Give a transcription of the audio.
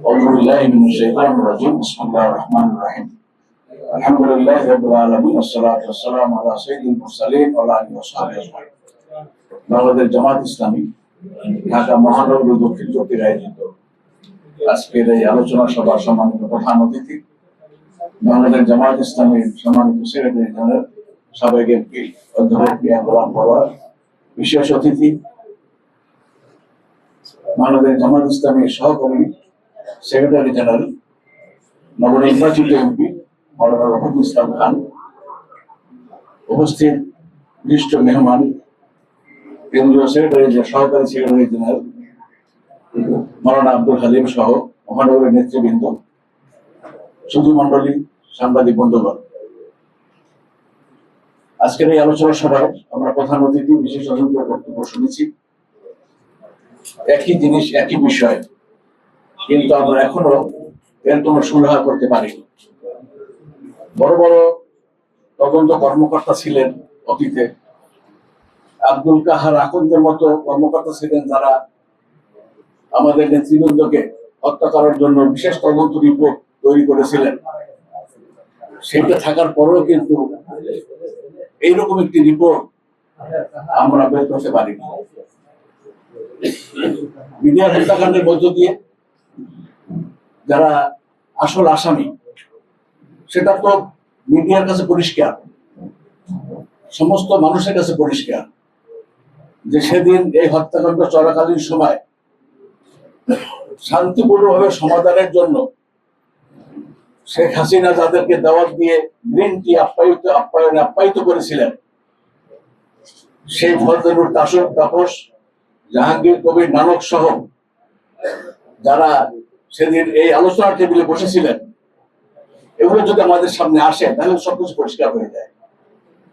أعوذ بالله من الشيطان الرجيم بسم الله الرحمن الرحيم الحمد لله رب العالمين والصلاة والسلام على سيد المرسلين وعلى آله وصحبه أجمعين। বাংলাদেশ জামাত ইসলামী ঢাকা মহানগর দক্ষিণ চব্বিশ আয়োজিত আজকের এই আলোচনা সভার সম্মানিত প্রধান অতিথি বাংলাদেশ জামাত ইসলামীর সম্মানিত সেক্রেটারি জেনারেল সাবেক এমপি অধ্যাপক মিয়া গোলাম পরোয়ার, বিশেষ অতিথি বাংলাদেশ জামাত ইসলামীর সহকারী সেক্রেটারি জেনারেল নবনির্বাচিত এমপি মাওলানা রফিকুল ইসলাম খান, উপস্থিত বিশিষ্ট মেহমান কেন্দ্রীয় সহকারী সেক্রেটারি জেনারেল মাওলানা আব্দুল হালিম সহ মহানগরের নেতৃবৃন্দ, সুধী মন্ডলী, সাংবাদিক বন্ধুগণ, আজকের এই আলোচনা সভায় আমরা প্রধান অতিথি বিশেষ অতিথির বক্তব্য শুনেছি। একই জিনিস, একই বিষয়, কিন্তু আমরা এখনো এর কোনো সুরাহা করতে পারিনি। বড় বড় তদন্ত কর্মকর্তা ছিলেন অতীতে, আব্দুল কাহার আকন্দের মতো কর্মকর্তা ছিলেন যারা আমাদের নেতৃবৃন্দকে হত্যা করার জন্য বিশেষ তদন্ত রিপোর্ট তৈরি করেছিলেন। সেটা থাকার পরেও কিন্তু এইরকম একটি রিপোর্ট আমরা বের করতে পারিনি। মিডিয়ার হত্যাকাণ্ডের মধ্য দিয়ে যারা আসল আসামি সেটা তো মিডিয়ার কাছে পরিষ্কার, সমস্ত মানুষের কাছে পরিষ্কার যে সেদিন এই হত্যাকাণ্ড চলাকালীন সময় শান্তিপূর্ণভাবে সমাধানের জন্য শেখ হাসিনা যাদেরকে দাওয়াত দিয়ে গ্রিন টি আপ্যায়িত করেছিলেন, সেই ফজলুর তাপস, জাহাঙ্গীর কবির নানক সহ যারা সেদিন এই আলোচনার টেবিলে বসেছিলেন, এগুলো যদি আমাদের সামনে আসে তাহলে সবকিছু পরিষ্কার হয়ে যায়।